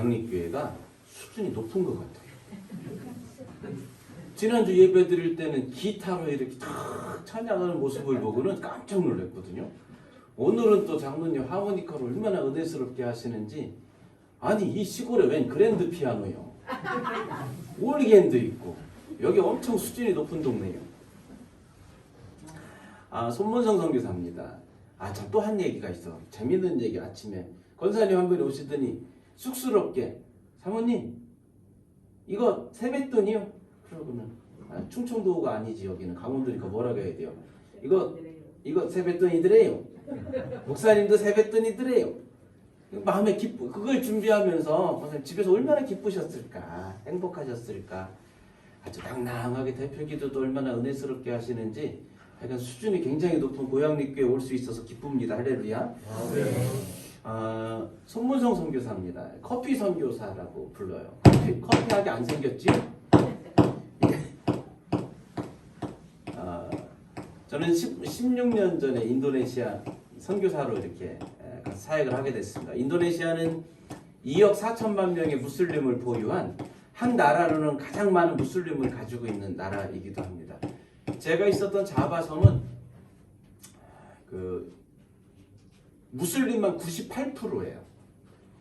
고양리교회가 수준이 높은 것 같아요. 지난주 예배 드릴 때는 기타로 이렇게 탁 찬양하는 모습을 보고는 깜짝 놀랐거든요. 오늘은 또 장로님 하모니카로 얼마나 은혜스럽게 하시는지. 아니 이 시골에 웬 그랜드 피아노요. 올리겐도 있고 여기 엄청 수준이 높은 동네예요. 손문성 선교사입니다. 참 또 한 얘기가 있어. 재밌는 얘기. 아침에 권사님 한 분이 오시더니 쑥스럽게 사모님 이거 세뱃돈이요? 그러고는 충청도가 아니지 여기는 강원도니까 뭐라고 해야 돼요? 이거 세뱃돈이더래요. 목사님도 세뱃돈이더래요. 마음에 그걸 준비하면서 집에서 얼마나 기쁘셨을까, 행복하셨을까. 아주 낭낭하게 대표기도도 얼마나 은혜스럽게 하시는지 하여간 수준이 굉장히 높은 고양리교회에 올 수 있어서 기쁩니다. 할렐루야. 손문성 선교사입니다. 커피 선교사라고 불러요. 커피하게 안 생겼지? 저는 16년 전에 인도네시아 선교사로 이렇게 사역을 하게 됐습니다. 인도네시아는 2억 4천만 명의 무슬림을 보유한 한 나라로는 가장 많은 무슬림을 가지고 있는 나라이기도 합니다. 제가 있었던 자바섬은 무슬림만 98%예요.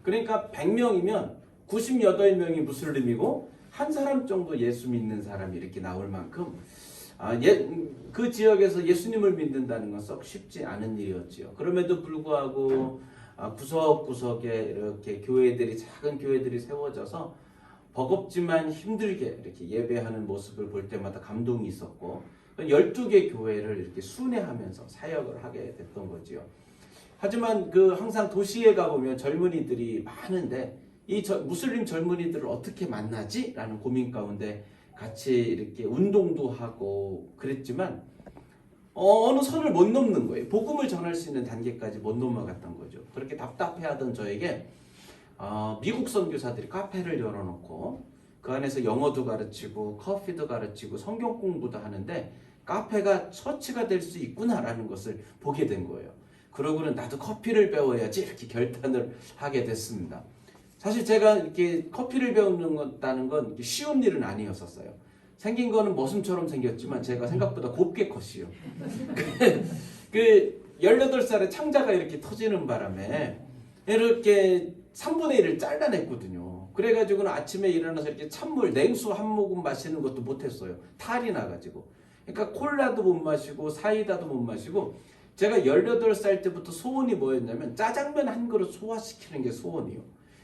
그러니까 100명이면 98명이 무슬림이고 한 사람 정도 예수 믿는 사람이 이렇게 나올 만큼 그 지역에서 예수님을 믿는다는 건 썩 쉽지 않은 일이었지요. 그럼에도 불구하고 구석구석에 이렇게 작은 교회들이 세워져서 버겁지만 힘들게 이렇게 예배하는 모습을 볼 때마다 감동이 있었고 12개 교회를 이렇게 순회하면서 사역을 하게 됐던 거지요. 하지만 항상 도시에 가보면 젊은이들이 많은데 이 무슬림 젊은이들을 어떻게 만나지? 라는 고민 가운데 같이 이렇게 운동도 하고 그랬지만 어느 선을 못 넘는 거예요. 복음을 전할 수 있는 단계까지 못 넘어갔던 거죠. 그렇게 답답해하던 저에게 미국 선교사들이 카페를 열어놓고 그 안에서 영어도 가르치고 커피도 가르치고 성경 공부도 하는데 카페가 처치가 될 수 있구나라는 것을 보게 된 거예요. 그러고는 나도 커피를 배워야지 이렇게 결단을 하게 됐습니다. 사실 제가 이렇게 커피를 배우는 건 쉬운 일은 아니었었어요. 생긴 거는 머슴처럼 생겼지만 제가 생각보다 곱게 컸어요. 18살에 창자가 이렇게 터지는 바람에 이렇게 3분의 1을 잘라냈거든요. 그래가지고는 아침에 일어나서 이렇게 찬물, 냉수 한 모금 마시는 것도 못했어요. 탈이 나가지고. 그러니까 콜라도 못 마시고 사이다도 못 마시고 제가 18살 때부터 소원이 뭐였냐면 짜장면 한 그릇 소화시키는 게 소원이요.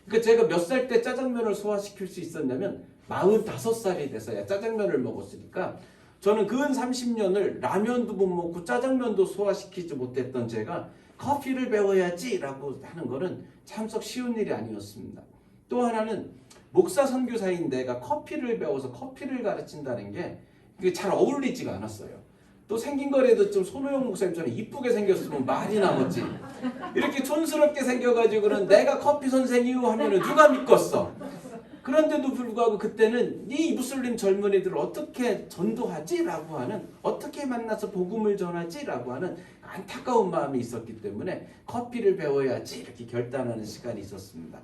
그러니까 제가 몇 살 때 짜장면을 소화시킬 수 있었냐면 45살이 돼서야 짜장면을 먹었으니까 저는 근 30년을 라면도 못 먹고 짜장면도 소화시키지 못했던 제가 커피를 배워야지 라고 하는 거는 참석 쉬운 일이 아니었습니다. 또 하나는 목사 선교사인 내가 커피를 배워서 커피를 가르친다는 게 잘 어울리지가 않았어요. 또 생긴 거라도 좀 손호영 목사님처럼 이쁘게 생겼으면 말이 나머지 이렇게 촌스럽게 생겨가지고는 내가 커피 선생이요 하면은 누가 믿겠어. 그런데도 불구하고 그때는 이 무슬림 젊은이들을 어떻게 전도하지? 라고 하는, 어떻게 만나서 복음을 전하지? 라고 하는 안타까운 마음이 있었기 때문에 커피를 배워야지 이렇게 결단하는 시간이 있었습니다.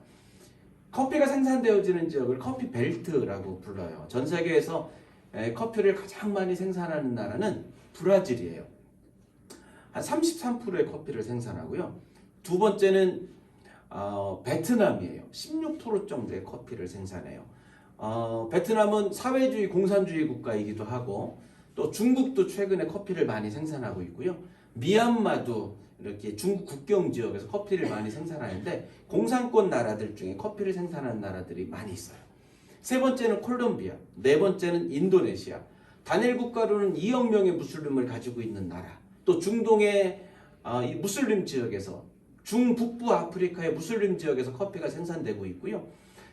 커피가 생산되어지는 지역을 커피 벨트라고 불러요. 전 세계에서 커피를 가장 많이 생산하는 나라는 브라질이에요. 한 33%의 커피를 생산하고요. 두 번째는 베트남이에요. 16% 정도의 커피를 생산해요. 베트남은 사회주의 공산주의 국가이기도 하고 또 중국도 최근에 커피를 많이 생산하고 있고요. 미얀마도 이렇게 중국 국경 지역에서 커피를 많이 생산하는데 공산권 나라들 중에 커피를 생산하는 나라들이 많이 있어요. 세 번째는 콜롬비아, 네 번째는 인도네시아. 단일 국가로는 2억 명의 무슬림을 가지고 있는 나라. 또 중동의 이 무슬림 지역에서 중북부 아프리카의 무슬림 지역에서 커피가 생산되고 있고요.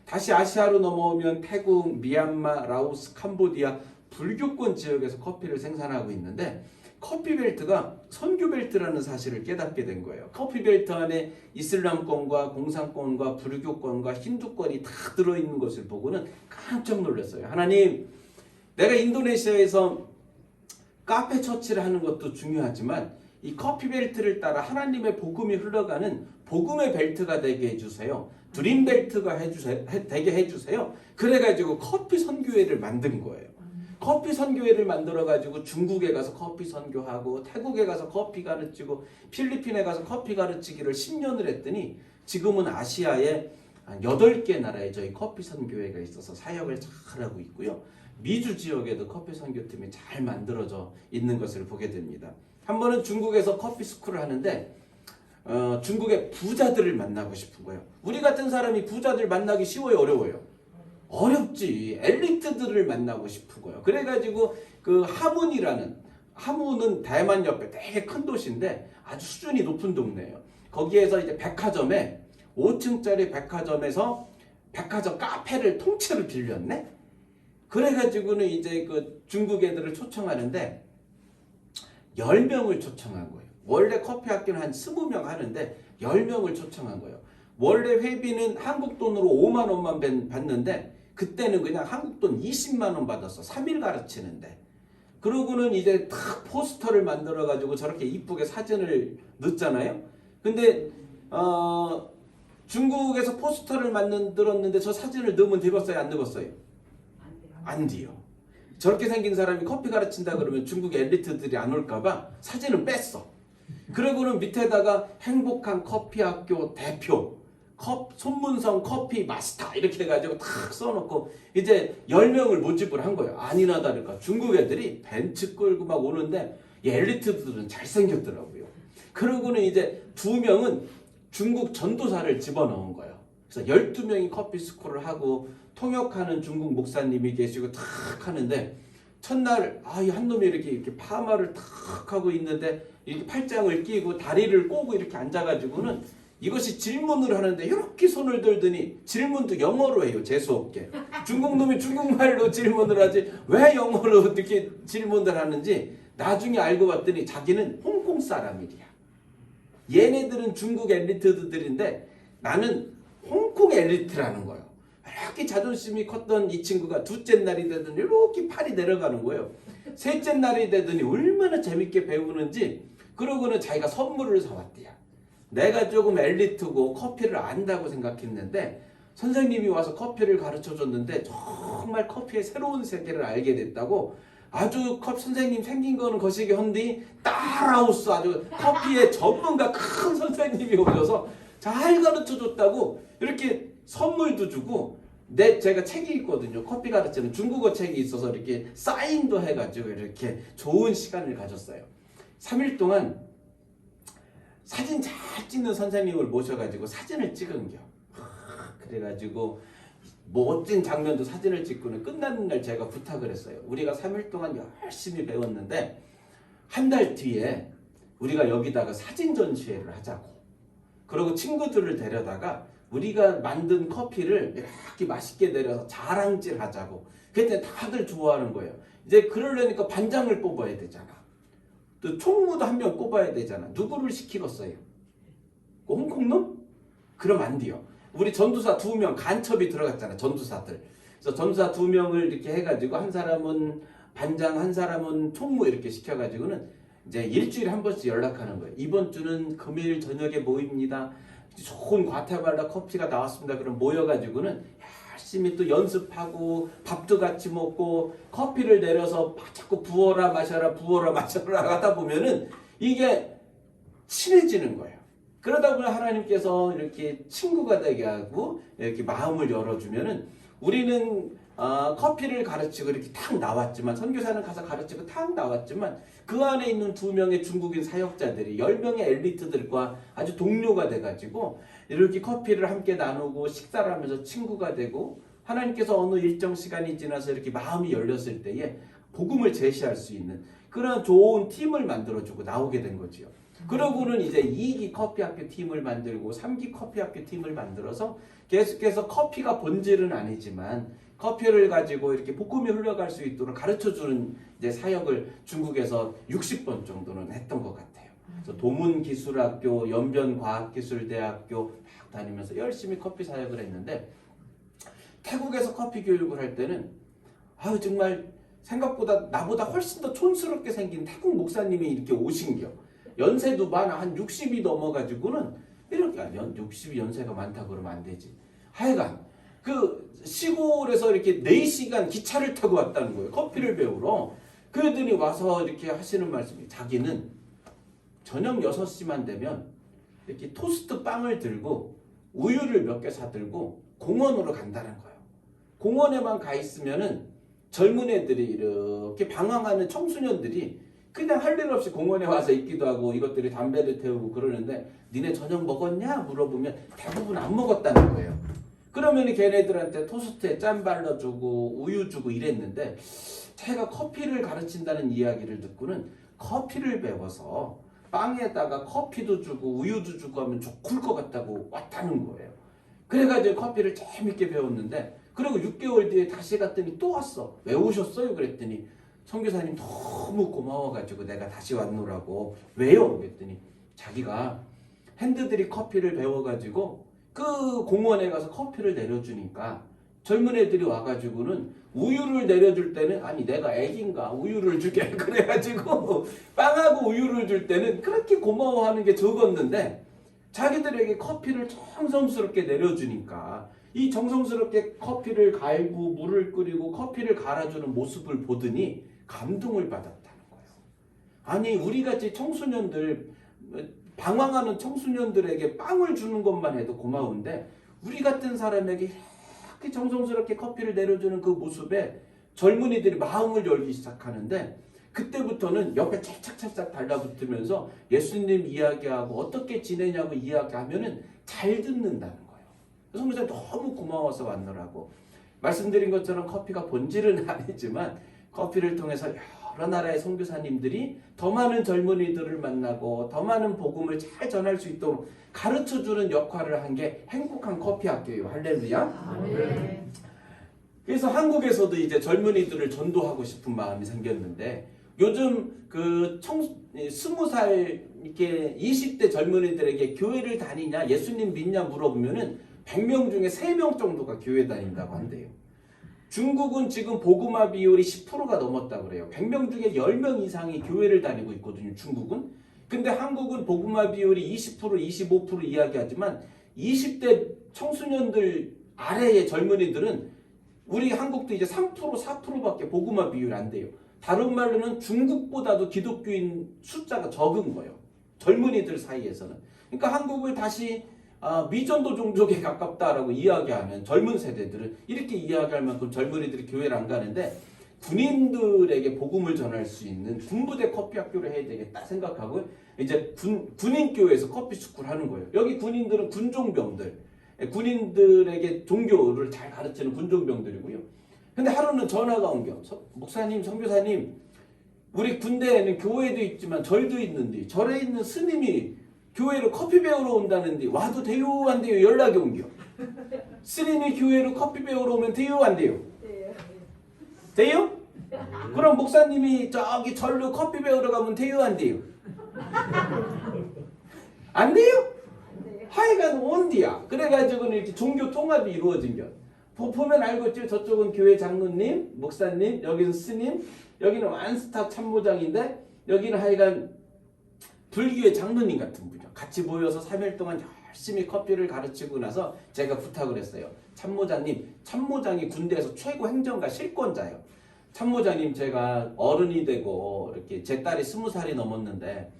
다시 아시아로 넘어오면 태국, 미얀마, 라오스, 캄보디아 불교권 지역에서 커피를 생산하고 있는데 커피벨트가 선교벨트라는 사실을 깨닫게 된 거예요. 커피벨트 안에 이슬람권과 공산권과 불교권과 힌두권이 다 들어있는 것을 보고는 깜짝 놀랐어요. 하나님, 내가 인도네시아에서 카페 처치를 하는 것도 중요하지만 이 커피벨트를 따라 하나님의 복음이 흘러가는 복음의 벨트가 되게 해주세요. 드림 벨트가 되게 해주세요. 그래가지고 커피 선교회를 만든 거예요. 커피 선교회를 만들어가지고 중국에 가서 커피 선교하고 태국에 가서 커피 가르치고 필리핀에 가서 커피 가르치기를 10년을 했더니 지금은 아시아에 한 8개 나라에 저희 커피 선교회가 있어서 사역을 잘하고 있고요. 미주 지역에도 커피 선교팀이 잘 만들어져 있는 것을 보게 됩니다. 한 번은 중국에서 커피 스쿨을 하는데 중국의 부자들을 만나고 싶은 거예요. 우리 같은 사람이 부자들 만나기 쉬워요, 어려워요? 어렵지. 엘리트들을 만나고 싶은 거예요. 그래가지고 그 하문은 대만 옆에 되게 큰 도시인데 아주 수준이 높은 동네예요. 거기에서 이제 백화점에 5층짜리 백화점에서 백화점 카페를 통째로 빌렸네. 그래가지고는 이제 그 중국 애들을 초청하는데 10명을 초청한 거예요. 원래 커피 학교는 한 20명 하는데 10명을 초청한 거예요. 원래 회비는 한국 돈으로 5만 원만 받는데 그때는 그냥 한국 돈 20만 원 받았어. 3일 가르치는데. 그러고는 이제 탁 포스터를 만들어 가지고 저렇게 이쁘게 사진을 넣잖아요. 근데 중국에서 포스터를 만들었는데 저 사진을 넣으면 되겠어요? 안 되겠어요? 안 돼요. 저렇게 생긴 사람이 커피 가르친다 그러면 중국 엘리트들이 안 올까봐 사진을 뺐어. 그러고는 밑에다가 행복한 커피 학교 대표, 손문성 커피 마스터 이렇게 해가지고 탁 써놓고 이제 10명을 모집을 한 거예요. 아니나 다를까 중국 애들이 벤츠 끌고 막 오는데 엘리트들은 잘생겼더라고요. 그러고는 이제 2명은 중국 전도사를 집어넣은 거예요. 그래서 12명이 커피 스쿨을 하고 통역하는 중국 목사님이 계시고 탁 하는데 첫날 이 한 놈이 이렇게 파마를 탁 하고 있는데 이렇게 팔짱을 끼고 다리를 꼬고 이렇게 앉아가지고는 이것이 질문을 하는데 이렇게 손을 들더니 질문도 영어로 해요. 재수없게. 중국 놈이 중국말로 질문을 하지 왜 영어로 이렇게 질문을 하는지 나중에 알고 봤더니 자기는 홍콩 사람이야. 얘네들은 중국 엘리트들인데 나는 홍콩 엘리트라는 거예요. 이렇게 자존심이 컸던 이 친구가 둘째 날이 되더니 이렇게 팔이 내려가는 거예요. 셋째 날이 되더니 얼마나 재밌게 배우는지 그러고는 자기가 선물을 사왔대요. 내가 조금 엘리트고 커피를 안다고 생각했는데 선생님이 와서 커피를 가르쳐줬는데 정말 커피의 새로운 세계를 알게 됐다고 아주 선생님 생긴 거는 거시기 헌디 따라오스 아주 커피의 전문가 큰 선생님이 오셔서 잘 가르쳐줬다고 이렇게 선물도 주고 제가 책이 있거든요. 커피 가르치는 중국어 책이 있어서 이렇게 사인도 해가지고 이렇게 좋은 시간을 가졌어요. 3일 동안 사진 잘 찍는 선생님을 모셔가지고 사진을 찍은겨. 그래가지고 멋진 장면도 사진을 찍고는 끝나는 날 제가 부탁을 했어요. 우리가 3일 동안 열심히 배웠는데 한 달 뒤에 우리가 여기다가 사진 전시회를 하자고. 그리고 친구들을 데려다가 우리가 만든 커피를 이렇게 맛있게 내려서 자랑질 하자고. 그때 다들 좋아하는 거예요. 이제 그러려니까 반장을 뽑아야 되잖아. 또 총무도 한 명 뽑아야 되잖아. 누구를 시키겠어요? 그 홍콩놈? 그럼 안 돼요. 우리 전도사 2명 간첩이 들어갔잖아. 전도사들. 그래서 전도사 2명을 이렇게 해가지고 한 사람은 반장, 한 사람은 총무 이렇게 시켜가지고는 이제 일주일에 한 번씩 연락하는 거예요. 이번 주는 금요일 저녁에 모입니다. 좋은 과테말라 커피가 나왔습니다. 그럼 모여가지고는 열심히 또 연습하고 밥도 같이 먹고 커피를 내려서 자꾸 부어라 마셔라 하다 보면은 이게 친해지는 거예요. 그러다 보면 하나님께서 이렇게 친구가 되게 하고 이렇게 마음을 열어주면은 우리는 커피를 가르치고 이렇게 탁 나왔지만 선교사는 가서 가르치고 탁 나왔지만 그 안에 있는 2명의 중국인 사역자들이 10명의 엘리트들과 아주 동료가 돼가지고 이렇게 커피를 함께 나누고 식사를 하면서 친구가 되고 하나님께서 어느 일정 시간이 지나서 이렇게 마음이 열렸을 때에 복음을 제시할 수 있는 그런 좋은 팀을 만들어주고 나오게 된 거지요. 그러고는 이제 2기 커피학교 팀을 만들고 3기 커피학교 팀을 만들어서 계속해서 커피가 본질은 아니지만 커피를 가지고 이렇게 복음이 흘러갈 수 있도록 가르쳐주는 이제 사역을 중국에서 60번 정도는 했던 것 같아요. 그래서 도문기술학교, 연변과학기술대학교 막 다니면서 열심히 커피 사역을 했는데 태국에서 커피 교육을 할 때는 정말 생각보다 나보다 훨씬 더 촌스럽게 생긴 태국 목사님이 이렇게 오신겨. 연세도 많아 한 60이 넘어가지고는 이렇게 60연세가 많다 그러면 안 되지. 하여간 그 시골에서 이렇게 4시간 기차를 타고 왔다는 거예요. 커피를 배우러. 그들이 와서 이렇게 하시는 말씀이 자기는 저녁 6시만 되면 이렇게 토스트 빵을 들고 우유를 몇 개 사들고 공원으로 간다는 거예요. 공원에만 가 있으면은 젊은 애들이 이렇게 방황하는 청소년들이 그냥 할 일 없이 공원에 와서 있기도 하고 이것들이 담배를 태우고 그러는데 니네 저녁 먹었냐? 물어보면 대부분 안 먹었다는 거예요. 그러면 걔네들한테 토스트에 짠 발라주고 우유 주고 이랬는데 제가 커피를 가르친다는 이야기를 듣고는 커피를 배워서 빵에다가 커피도 주고 우유도 주고 하면 좋을 것 같다고 왔다는 거예요. 그래가지고 커피를 재밌게 배웠는데 그리고 6개월 뒤에 다시 갔더니 또 왔어. 왜 오셨어요? 그랬더니 선교사님 너무 고마워가지고 내가 다시 왔노라고. 왜요? 그랬더니 자기가 핸드드립 커피를 배워가지고 그 공원에 가서 커피를 내려주니까 젊은 애들이 와가지고는 우유를 내려줄 때는 아니 내가 애긴가 우유를 주게 그래가지고 빵하고 우유를 줄 때는 그렇게 고마워하는 게 적었는데 자기들에게 커피를 정성스럽게 내려주니까 이 정성스럽게 커피를 갈고 물을 끓이고 커피를 갈아주는 모습을 보더니 감동을 받았다는 거예요. 아니 우리같이 청소년들 방황하는 청소년들에게 빵을 주는 것만 해도 고마운데 우리 같은 사람에게 이렇게 정성스럽게 커피를 내려주는 그 모습에 젊은이들이 마음을 열기 시작하는데 그때부터는 옆에 찰싹찰싹 달라붙으면서 예수님 이야기하고 어떻게 지내냐고 이야기하면은 잘 듣는다는 거예요. 선교사님 너무 고마워서 왔노라고. 말씀드린 것처럼 커피가 본질은 아니지만 커피를 통해서 여러 나라의 선교사님들이 더 많은 젊은이들을 만나고 더 많은 복음을 잘 전할 수 있도록 가르쳐주는 역할을 한 게 행복한 커피 학교예요. 할렐루야. 네. 그래서 한국에서도 이제 젊은이들을 전도하고 싶은 마음이 생겼는데 요즘 그 20살 이렇게 20대 젊은이들에게 교회를 다니냐 예수님 믿냐 물어보면은 100명 중에 3명 정도가 교회 다닌다고 한대요. 중국은 지금 복음화 비율이 10%가 넘었다고 그래요. 100명 중에 10명 이상이 교회를 다니고 있거든요. 중국은. 근데 한국은 복음화 비율이 20%, 25% 이야기하지만 20대 청소년들 아래의 젊은이들은 우리 한국도 이제 3%, 4%밖에 복음화 비율이 안 돼요. 다른 말로는 중국보다도 기독교인 숫자가 적은 거예요. 젊은이들 사이에서는. 그러니까 한국을 다시 미전도 종족에 가깝다라고 이야기하면 젊은 세대들은 이렇게 이야기할 만큼 젊은이들이 교회를 안 가는데 군인들에게 복음을 전할 수 있는 군부대 커피 학교를 해야 되겠다 생각하고 이제 군인교회에서 커피 스쿨 하는 거예요. 여기 군인들은 군종병들, 군인들에게 종교를 잘 가르치는 군종병들이고요. 근데 하루는 전화가 온겨. 목사님, 선교사님, 우리 군대에는 교회도 있지만 절도 있는데 절에 있는 스님이 교회로 커피 배우러 온다는데 와도 돼요 안 돼요 연락이 온겨. 스님이 교회로 커피 배우러 오면 돼요 안 돼요? 돼요? 그럼 목사님이 저기 절로 커피 배우러 가면 돼요 안 돼요? 안 돼요? 하여간 온디야. 그래가지고는 이렇게 종교 통합이 이루어진 겨. 보면 알겠죠? 저쪽은 교회 장로님, 목사님, 여기는 스님, 여기는 완스타 참모장인데 여기는 하여간 불교의 장로님 같은 분이요. 같이 모여서 3일 동안 열심히 커피를 가르치고 나서 제가 부탁을 했어요. 참모장님, 참모장이 군대에서 최고 행정가 실권자예요. 참모장님, 제가 어른이 되고 이렇게 제 딸이 20살이 넘었는데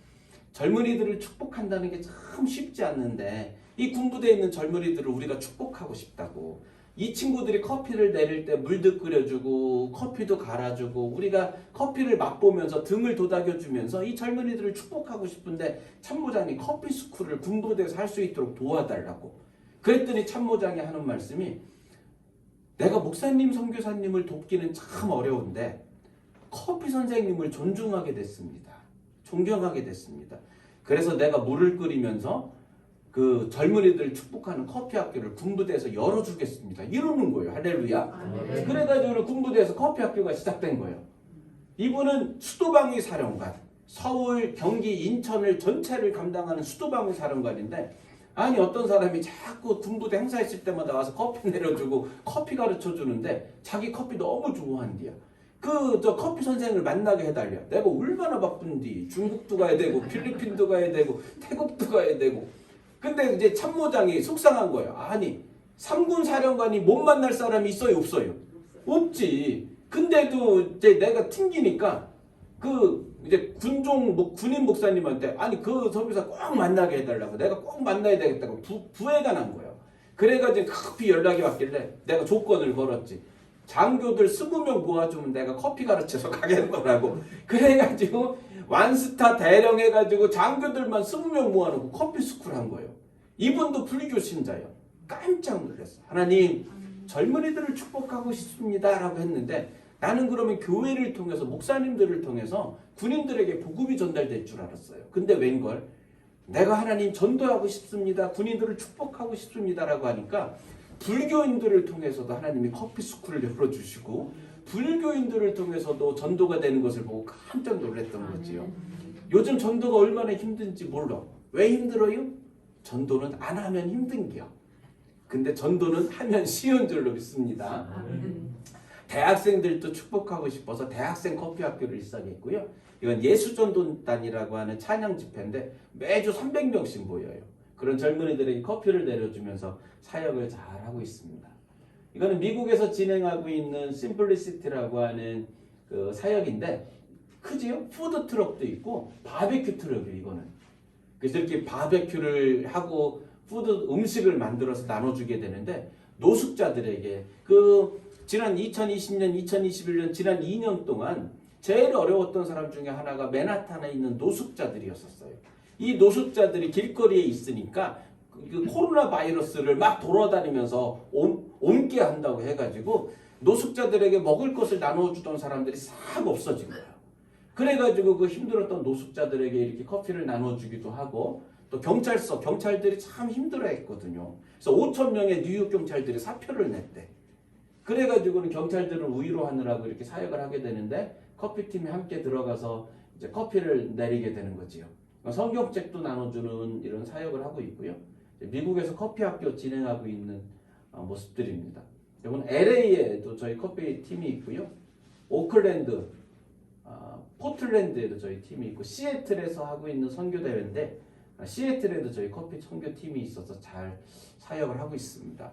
젊은이들을 축복한다는 게 참 쉽지 않는데 이 군부대에 있는 젊은이들을 우리가 축복하고 싶다고. 이 친구들이 커피를 내릴 때 물도 끓여주고 커피도 갈아주고 우리가 커피를 맛보면서 등을 도닥여주면서 이 젊은이들을 축복하고 싶은데 참모장이 커피 스쿨을 군부대에서 할 수 있도록 도와달라고. 그랬더니 참모장이 하는 말씀이 내가 목사님 선교사님을 돕기는 참 어려운데 커피 선생님을 존중하게 됐습니다. 존경하게 됐습니다. 그래서 내가 물을 끓이면서 그 젊은이들 축복하는 커피 학교를 군부대에서 열어주겠습니다. 이러는 거예요. 할렐루야. 네. 그래가지고 군부대에서 커피 학교가 시작된 거예요. 이분은 수도방위 사령관, 서울, 경기, 인천을 전체를 감당하는 수도방위 사령관인데 아니 어떤 사람이 자꾸 군부대 행사했을 때마다 와서 커피 내려주고 커피 가르쳐 주는데 자기 커피 너무 좋아한대요. 저 커피 선생을 만나게 해달려. 내가 얼마나 바쁜디. 중국도 가야 되고 필리핀도 가야 되고 태국도 가야 되고 근데 이제 참모장이 속상한 거예요. 아니, 3군 사령관이 못 만날 사람이 있어요, 없어요? 없지. 근데도 이제 내가 튕기니까 그 이제 군인 목사님한테 아니 그 선교사 꼭 만나게 해달라고 내가 꼭 만나야 되겠다고 부회가 난 거예요. 그래가지고 급히 연락이 왔길래 내가 조건을 걸었지. 장교들 20명 모아주면 내가 커피 가르쳐서 가겠노라고. 그래가지고 완스타 대령 해가지고 장교들만 20명 모아놓고 커피 스쿨 한 거예요. 이분도 불교 신자예요. 깜짝 놀랐어요. 하나님 젊은이들을 축복하고 싶습니다 라고 했는데 나는 그러면 교회를 통해서 목사님들을 통해서 군인들에게 복음이 전달될 줄 알았어요. 근데 웬걸 내가 하나님 전도하고 싶습니다. 군인들을 축복하고 싶습니다 라고 하니까 불교인들을 통해서도 하나님이 커피 스쿨을 열어주시고 불교인들을 통해서도 전도가 되는 것을 보고 깜짝 놀랐던 거지요. 요즘 전도가 얼마나 힘든지 몰라. 왜 힘들어요? 전도는 안 하면 힘든겨. 근데 전도는 하면 쉬운 줄로 믿습니다. 대학생들도 축복하고 싶어서 대학생 커피 학교를 시작했고요. 이건 예수전도단이라고 하는 찬양 집회인데 매주 300명씩 모여요. 그런 젊은이들에게 커피를 내려주면서 사역을 잘 하고 있습니다. 이거는 미국에서 진행하고 있는 심플리시티라고 하는 그 사역인데 크지요? 푸드 트럭도 있고 바베큐 트럭이에요. 이거는. 그래서 이렇게 바베큐를 하고 푸드 음식을 만들어서 나눠주게 되는데 노숙자들에게 그 지난 2020년, 2021년 지난 2년 동안 제일 어려웠던 사람 중에 하나가 맨하탄에 있는 노숙자들이었었어요. 이 노숙자들이 길거리에 있으니까 그 코로나 바이러스를 막 돌아다니면서 옮게 한다고 해가지고 노숙자들에게 먹을 것을 나눠주던 사람들이 싹 없어진 거예요. 그래가지고 그 힘들었던 노숙자들에게 이렇게 커피를 나눠주기도 하고 또 경찰들이 참 힘들어했거든요. 그래서 5,000명의 뉴욕 경찰들이 사표를 냈대. 그래가지고는 경찰들을 위로하느라고 이렇게 사역을 하게 되는데 커피팀이 함께 들어가서 이제 커피를 내리게 되는 거지요. 성경책도 나눠주는 이런 사역을 하고 있고요. 미국에서 커피 학교 진행하고 있는 모습들입니다. 이건 LA에도 저희 커피 팀이 있고요. 오클랜드, 포틀랜드에도 저희 팀이 있고 시애틀에서 하고 있는 선교대회인데 시애틀에도 저희 커피 선교팀이 있어서 잘 사역을 하고 있습니다.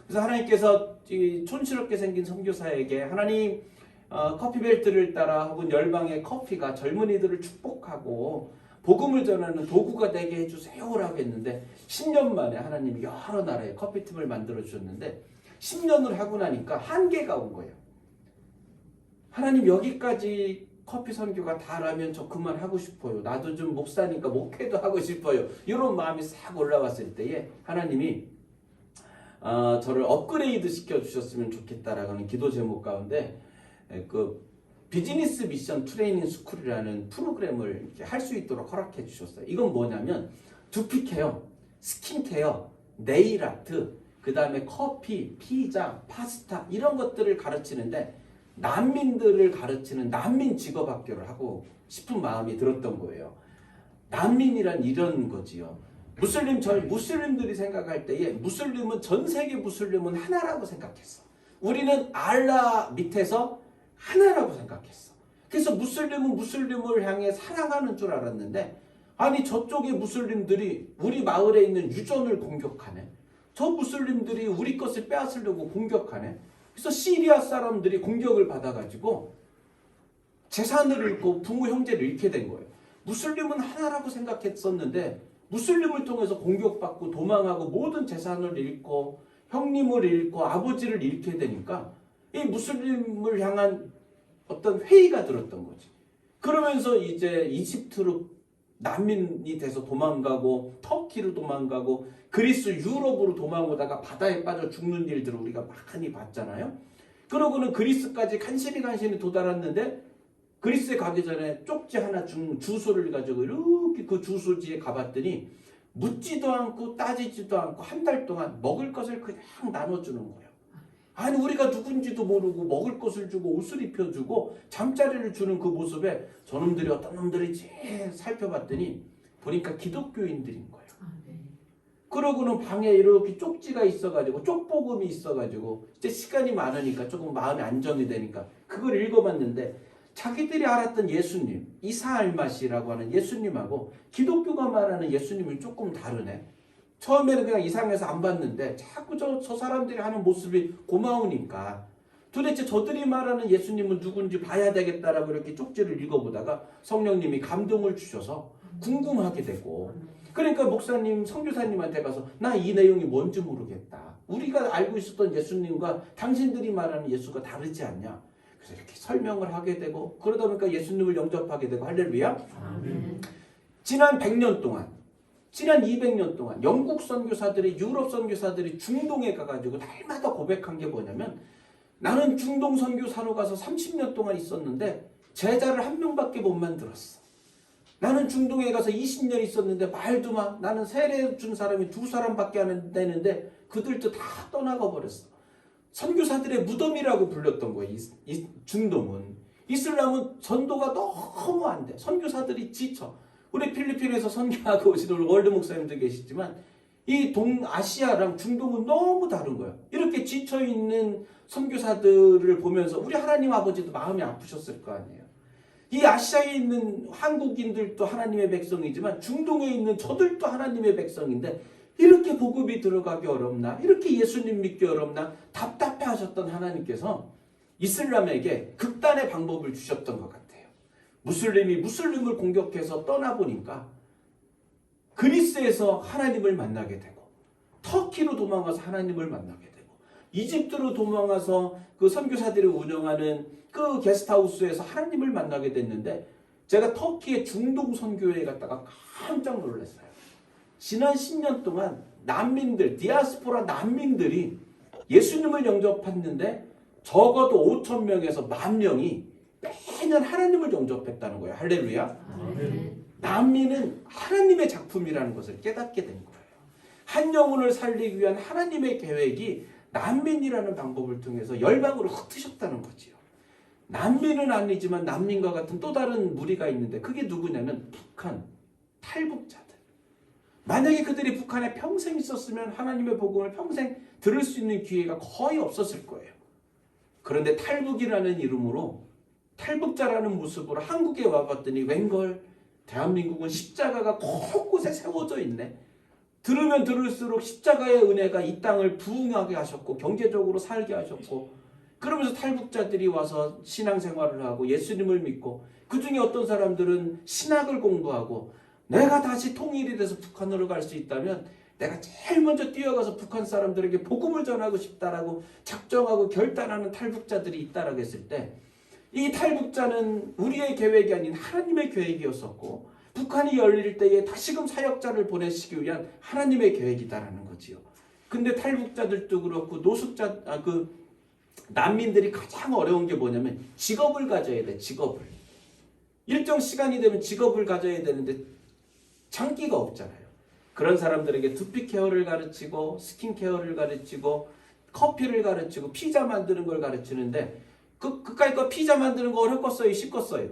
그래서 하나님께서 이 촌스럽게 생긴 선교사에게 하나님 커피벨트를 따라 혹은 열방의 커피가 젊은이들을 축복하고 복음을 전하는 도구가 되게 해주세요라고 했는데 10년 만에 하나님이 여러 나라의 커피팀을 만들어 주셨는데 10년을 하고 나니까 한계가 온 거예요. 하나님 여기까지 커피 선교가 다라면 저 그만하고 싶어요. 나도 좀 목사니까 목회도 하고 싶어요. 이런 마음이 싹 올라왔을 때에 하나님이 저를 업그레이드 시켜주셨으면 좋겠다라는 기도 제목 가운데 그 비즈니스 미션 트레이닝 스쿨이라는 프로그램을 이렇게 할 수 있도록 허락해 주셨어요. 이건 뭐냐면 두피 케어, 스킨 케어, 네일 아트, 그 다음에 커피, 피자, 파스타 이런 것들을 가르치는데 난민들을 가르치는 난민 직업학교를 하고 싶은 마음이 들었던 거예요. 난민이란 이런 거지요. 무슬림들이 생각할 때에 무슬림은 전 세계 무슬림은 하나라고 생각했어. 우리는 알라 밑에서 하나라고 생각했어. 그래서 무슬림은 무슬림을 향해 사랑하는 줄 알았는데 아니 저쪽의 무슬림들이 우리 마을에 있는 유전을 공격하네. 저 무슬림들이 우리 것을 빼앗으려고 공격하네. 그래서 시리아 사람들이 공격을 받아가지고 재산을 잃고 부모 형제를 잃게 된 거예요. 무슬림은 하나라고 생각했었는데 무슬림을 통해서 공격받고 도망하고 모든 재산을 잃고 형님을 잃고 아버지를 잃게 되니까 이 무슬림을 향한 어떤 회의가 들었던 거지. 그러면서 이제 이집트로 난민이 돼서 도망가고 터키로 도망가고 그리스 유럽으로 도망오다가 바다에 빠져 죽는 일들을 우리가 많이 봤잖아요. 그러고는 그리스까지 간신히 도달했는데 그리스에 가기 전에 쪽지 하나 주소를 가지고 이렇게 그 주소지에 가봤더니 묻지도 않고 따지지도 않고 한 달 동안 먹을 것을 그냥 나눠주는 거예요. 아니 우리가 누군지도 모르고 먹을 것을 주고 옷을 입혀주고 잠자리를 주는 그 모습에 저놈들이 어떤 놈들인지 살펴봤더니 보니까 기독교인들인 거예요. 그러고는 방에 이렇게 쪽지가 있어가지고 쪽복음이 있어가지고 이제 시간이 많으니까 조금 마음이 안정이 되니까 그걸 읽어봤는데 자기들이 알았던 예수님 이사 알마시라고 하는 예수님하고 기독교가 말하는 예수님이 조금 다르네. 처음에는 그냥 이상해서 안 봤는데 자꾸 저 사람들이 하는 모습이 고마우니까 도대체 저들이 말하는 예수님은 누군지 봐야 되겠다라고 이렇게 쪽지를 읽어보다가 성령님이 감동을 주셔서 궁금하게 되고, 그러니까 목사님, 선교사님한테 가서 나 이 내용이 뭔지 모르겠다. 우리가 알고 있었던 예수님과 당신들이 말하는 예수가 다르지 않냐. 그래서 이렇게 설명을 하게 되고, 그러다 보니까 예수님을 영접하게 되고. 할렐루야. 아멘. 지난 100년 동안, 지난 200년 동안 영국 선교사들이, 유럽 선교사들이 중동에 가가지고 날마다 고백한 게 뭐냐면, 나는 중동 선교사로 가서 30년 동안 있었는데 제자를 한 명밖에 못 만들었어. 나는 중동에 가서 20년 있었는데 말도 마. 나는 세례 준 사람이 2사람밖에 안 되는데 그들도 다 떠나가 버렸어. 선교사들의 무덤이라고 불렸던 거예요. 이 중동은. 이슬람은 전도가 너무 안 돼. 선교사들이 지쳐. 우리 필리핀에서 선교하고 오신 우리 월드 목사님도 계시지만 이 동아시아랑 중동은 너무 다른 거예요. 이렇게 지쳐있는 선교사들을 보면서 우리 하나님 아버지도 마음이 아프셨을 거 아니에요. 이 아시아에 있는 한국인들도 하나님의 백성이지만 중동에 있는 저들도 하나님의 백성인데 이렇게 복음이 들어가기 어렵나? 이렇게 예수님 믿기 어렵나? 답답해 하셨던 하나님께서 이슬람에게 극단의 방법을 주셨던 것 같아요. 무슬림이 무슬림을 공격해서 떠나보니까 그리스에서 하나님을 만나게 되고, 터키로 도망가서 하나님을 만나게 되고, 이집트로 도망가서 그 선교사들이 운영하는 그 게스트하우스에서 하나님을 만나게 됐는데, 제가 터키의 중동 선교회에 갔다가 깜짝 놀랐어요. 지난 10년 동안 난민들, 디아스포라 난민들이 예수님을 영접했는데 적어도 5,000명에서 10,000명이 매년 하나님을 영접했다는 거예요. 할렐루야. 아멘. 난민은 하나님의 작품이라는 것을 깨닫게 된 거예요. 한 영혼을 살리기 위한 하나님의 계획이 난민이라는 방법을 통해서 열방으로 흩으셨다는 거지요. 난민은 아니지만 난민과 같은 또 다른 무리가 있는데 그게 누구냐면 북한, 탈북자들. 만약에 그들이 북한에 평생 있었으면 하나님의 복음을 평생 들을 수 있는 기회가 거의 없었을 거예요. 그런데 탈북이라는 이름으로, 탈북자라는 모습으로 한국에 와봤더니 웬걸 대한민국은 십자가가 곳곳에 세워져 있네. 들으면 들을수록 십자가의 은혜가 이 땅을 부흥하게 하셨고 경제적으로 살게 하셨고, 그러면서 탈북자들이 와서 신앙생활을 하고 예수님을 믿고, 그 중에 어떤 사람들은 신학을 공부하고 내가 다시 통일이 돼서 북한으로 갈 수 있다면 내가 제일 먼저 뛰어가서 북한 사람들에게 복음을 전하고 싶다라고 작정하고 결단하는 탈북자들이 있다라고 했을 때, 이 탈북자는 우리의 계획이 아닌 하나님의 계획이었었고, 북한이 열릴 때에 다시금 사역자를 보내시기 위한 하나님의 계획이다라는 거지요. 근데 탈북자들도 그렇고 난민들이 가장 어려운 게 뭐냐면 직업을 가져야 돼. 직업을. 일정 시간이 되면 직업을 가져야 되는데 장기가 없잖아요. 그런 사람들에게 두피 케어를 가르치고 스킨 케어를 가르치고 커피를 가르치고 피자 만드는 걸 가르치는데, 그까이 거 피자 만드는 거 어렵겠어요? 쉽겠어요?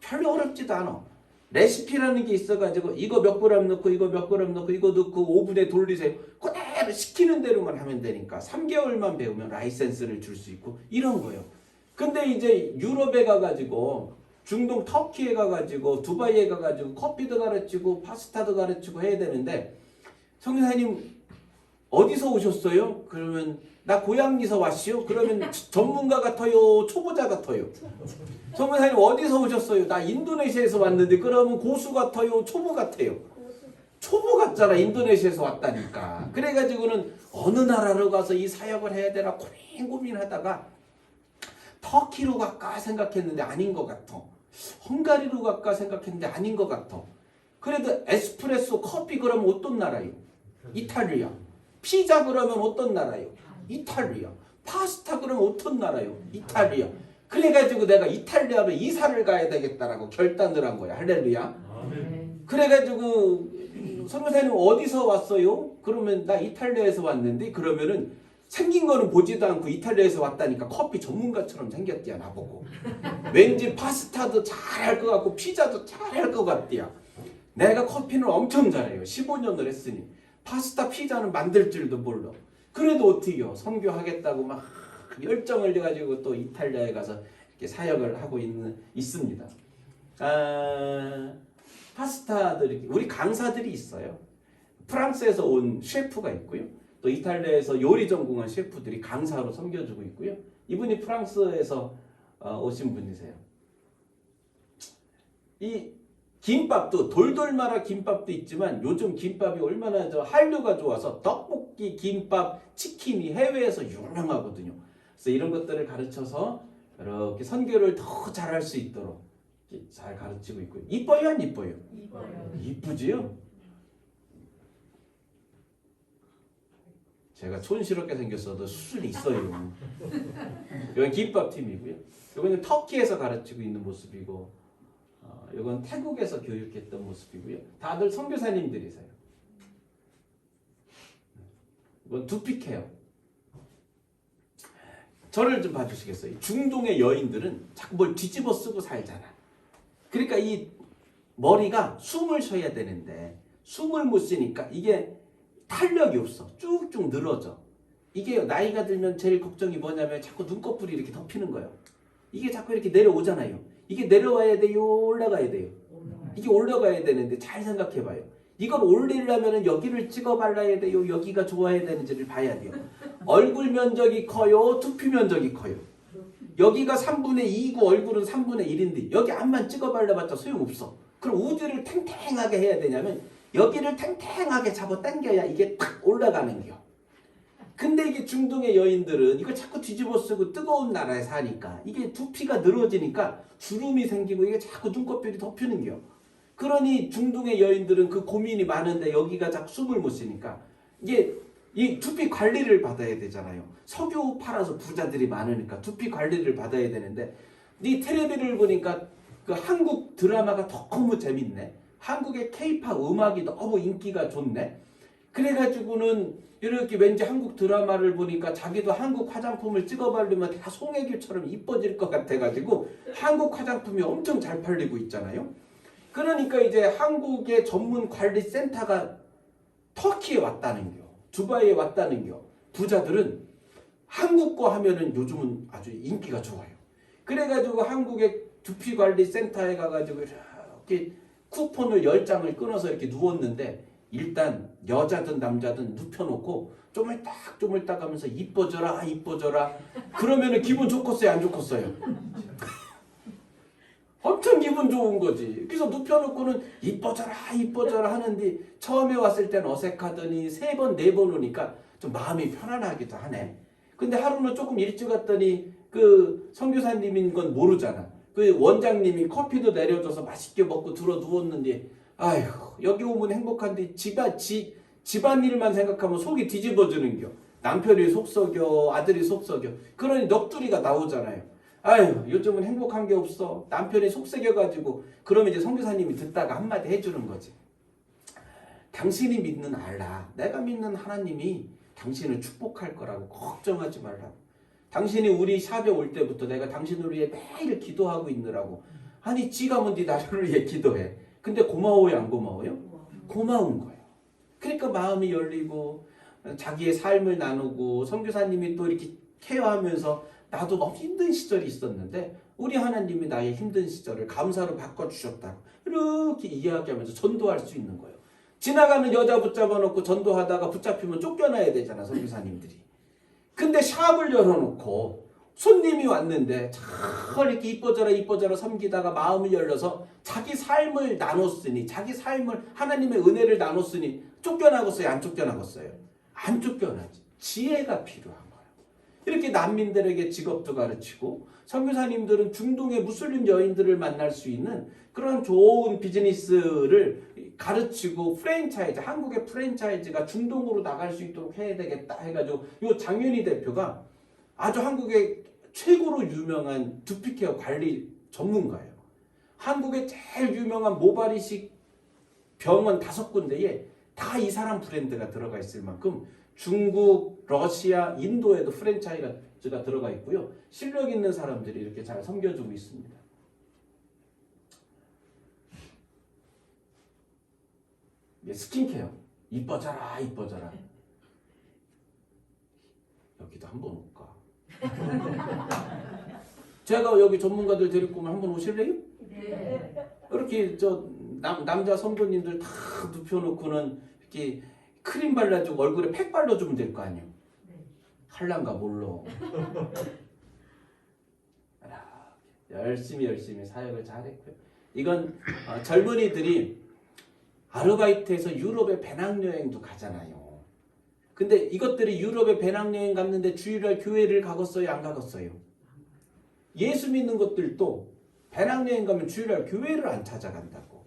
별로 어렵지도 않아. 레시피라는 게 있어가지고 이거 몇 그램 넣고 이거 몇 그램 넣고 이거 넣고 오븐에 돌리세요. 그대로 시키는 대로만 하면 되니까 3개월만 배우면 라이센스를 줄 수 있고 이런 거예요. 근데 이제 유럽에 가가지고 중동 터키에 가가지고 두바이에 가가지고 커피도 가르치고 파스타도 가르치고 해야 되는데, 성교사님 어디서 오셨어요? 그러면 나 고향에서 왔시요. 그러면 전문가 같아요? 초보자 같아요? 성교사님 어디서 오셨어요? 나 인도네시아에서 왔는데. 그러면 고수 같아요? 초보 같아요? 초보 같잖아. 인도네시아에서 왔다니까. 그래가지고는 어느 나라로 가서 이 사역을 해야 되나 고민하다가 터키로 갈까 생각했는데 아닌 것 같아. 헝가리로 갈까 생각했는데 아닌 것 같아. 그래도 에스프레소 커피 그러면 어떤 나라요? 이탈리아. 피자 그러면 어떤 나라요? 이탈리아. 파스타 그러면 어떤 나라요? 이탈리아. 그래가지고 내가 이탈리아로 이사를 가야 되겠다라고 결단을 한 거야. 할렐루야. 아멘. 그래가지고 선교사님 어디서 왔어요? 그러면 나 이탈리아에서 왔는데, 그러면은 생긴 거는 보지도 않고 이탈리아에서 왔다니까 커피 전문가처럼 생겼디야 나보고. 왠지 파스타도 잘할 것 같고 피자도 잘할 것 같디야. 내가 커피는 엄청 잘해요. 15년을 했으니. 파스타 피자는 만들 줄도 몰라. 그래도 어떻게요? 선교하겠다고 막 열정을 가지고 또 이탈리아에 가서 이렇게 사역을 하고 있습니다. 파스타들이, 우리 강사들이 있어요. 프랑스에서 온 셰프가 있고요. 또 이탈리아에서 요리 전공한 셰프들이 강사로 섬겨주고 있고요. 이분이 프랑스에서 오신 분이세요. 이 김밥도 돌돌 말아 김밥도 있지만 요즘 김밥이 얼마나 한류가 좋아서 떡볶이, 김밥, 치킨이 해외에서 유명하거든요. 그래서 이런 것들을 가르쳐서 이렇게 선교를 더 잘할 수 있도록 이렇게 잘 가르치고 있고요. 이뻐요, 안 이뻐요? 이뻐요. 이쁘지요? 제가 촌스럽게 생겼어도 수준이 있어요. 이건 김밥팀이고요. 이거는 터키에서 가르치고 있는 모습이고 이건 태국에서 교육했던 모습이고요. 다들 선교사님들이세요. 이건 두피케어. 저를 좀 봐주시겠어요? 중동의 여인들은 자꾸 뭘 뒤집어 쓰고 살잖아. 그러니까 이 머리가 숨을 쉬어야 되는데 숨을 못 쉬니까 이게 탄력이 없어. 쭉쭉 늘어져. 이게 나이가 들면 제일 걱정이 뭐냐면 자꾸 눈꺼풀이 이렇게 덮이는 거예요. 이게 자꾸 이렇게 내려오잖아요. 이게 내려와야 돼요? 올라가야 돼요? 이게 올라가야 되는데 잘 생각해봐요. 이걸 올리려면 여기를 찍어 발라야 돼요? 여기가 좋아야 되는지를 봐야 돼요. 얼굴 면적이 커요? 두피 면적이 커요? 여기가 3분의 2고 얼굴은 3분의 1인데 여기 앞만 찍어 발라봤자 소용없어. 그럼 어디를 탱탱하게 해야 되냐면 여기를 탱탱하게 잡아 당겨야 이게 탁 올라가는 거요. 근데 이게 중동의 여인들은 이걸 자꾸 뒤집어 쓰고 뜨거운 나라에 사니까 이게 두피가 늘어지니까 주름이 생기고 이게 자꾸 눈꺼풀이 덮이는 거요. 그러니 중동의 여인들은 그 고민이 많은데 여기가 자꾸 숨을 못 쉬니까 이게 이 두피 관리를 받아야 되잖아요. 석유 팔아서 부자들이 많으니까 두피 관리를 받아야 되는데 이 텔레비를 보니까 그 한국 드라마가 너무 재밌네. 한국의 K-팝 음악이 너무 인기가 좋네. 그래가지고는 이렇게 왠지 한국 드라마를 보니까 자기도 한국 화장품을 찍어 바르면 다 송혜교처럼 이뻐질 것 같아가지고 한국 화장품이 엄청 잘 팔리고 있잖아요. 그러니까 이제 한국의 전문 관리 센터가 터키에 왔다는 겨. 두바이에 왔다는 겨. 부자들은 한국 거 하면은 요즘은 아주 인기가 좋아요. 그래가지고 한국의 두피 관리 센터에 가가지고 이렇게 쿠폰을 10장을 끊어서 이렇게 누웠는데 일단 여자든 남자든 눕혀놓고 쪼물딱 하면서 이뻐져라 이뻐져라 그러면은 기분 좋겠어요 안 좋겠어요? 엄청 기분 좋은 거지. 그래서 눕혀놓고는 이뻐져라 하는데 처음에 왔을 땐 어색하더니 3번 4번 오니까 좀 마음이 편안하기도 하네. 근데 하루는 조금 일찍 왔더니 그 선교사님인 건 모르잖아. 그 원장님이 커피도 내려줘서 맛있게 먹고 들어 누웠는데 아휴 여기 오면 행복한데 집안일만 생각하면 속이 뒤집어지는겨. 남편이 속썩여 아들이 속썩여. 그러니 넋두리가 나오잖아요. 아휴 요즘은 행복한 게 없어. 남편이 속썩여가지고 그러면 이제 선교사님이 듣다가 한마디 해주는 거지. 당신이 믿는 알라 내가 믿는 하나님이 당신을 축복할 거라고 걱정하지 말라고. 당신이 우리 샵에 올 때부터 내가 당신을 위해 매일 기도하고 있느라고. 아니 지가 뭔데 나를 위해 기도해. 근데 고마워요 안 고마워요? 고마운 거예요. 그러니까 마음이 열리고 자기의 삶을 나누고 선교사님이 또 이렇게 케어하면서 나도 너무 힘든 시절이 있었는데 우리 하나님이 나의 힘든 시절을 감사로 바꿔주셨다고 이렇게 이야기하면서 전도할 수 있는 거예요. 지나가는 여자 붙잡아 놓고 전도하다가 붙잡히면 쫓겨나야 되잖아 선교사님들이. 근데 샵을 열어놓고 손님이 왔는데 잘 이렇게 이뻐져라 섬기다가 마음을 열려서 자기 삶을 나눴으니 자기 삶을 하나님의 은혜를 나눴으니 쫓겨나겠어요 안 쫓겨나겠어요? 안 쫓겨나지. 지혜가 필요한 거예요. 이렇게 난민들에게 직업도 가르치고 선교사님들은 중동의 무슬림 여인들을 만날 수 있는 그런 좋은 비즈니스를 가르치고 프랜차이즈 한국의 프랜차이즈가 중동으로 나갈 수 있도록 해야 되겠다 해가지고 요 장윤희 대표가 아주 한국의 최고로 유명한 두피케어 관리 전문가예요. 한국의 제일 유명한 모발이식 병원 5군데에 다 이 사람 브랜드가 들어가 있을 만큼 중국, 러시아, 인도에도 프랜차이즈가 들어가 있고요. 실력 있는 사람들이 이렇게 잘 섬겨주고 있습니다. 스킨케어 이뻐져라 여기도 한번 올까? 제가 여기 전문가들 데리고 오면 한번 오실래요? 네. 이렇게 남자 선교님들 다 눕혀놓고는 이렇게 크림 발라주고 얼굴에 팩 발라주면 될 거 아니에요. 네. 할란가 몰라. 열심히 사역을 잘했고요. 이건 젊은이들이 아르바이트해서 유럽에 배낭여행도 가잖아요. 근데 이것들이 유럽에 배낭여행 갔는데 주일날 교회를 가겠어요? 안 가겠어요? 예수 믿는 것들도 배낭여행 가면 주일날 교회를 안 찾아간다고.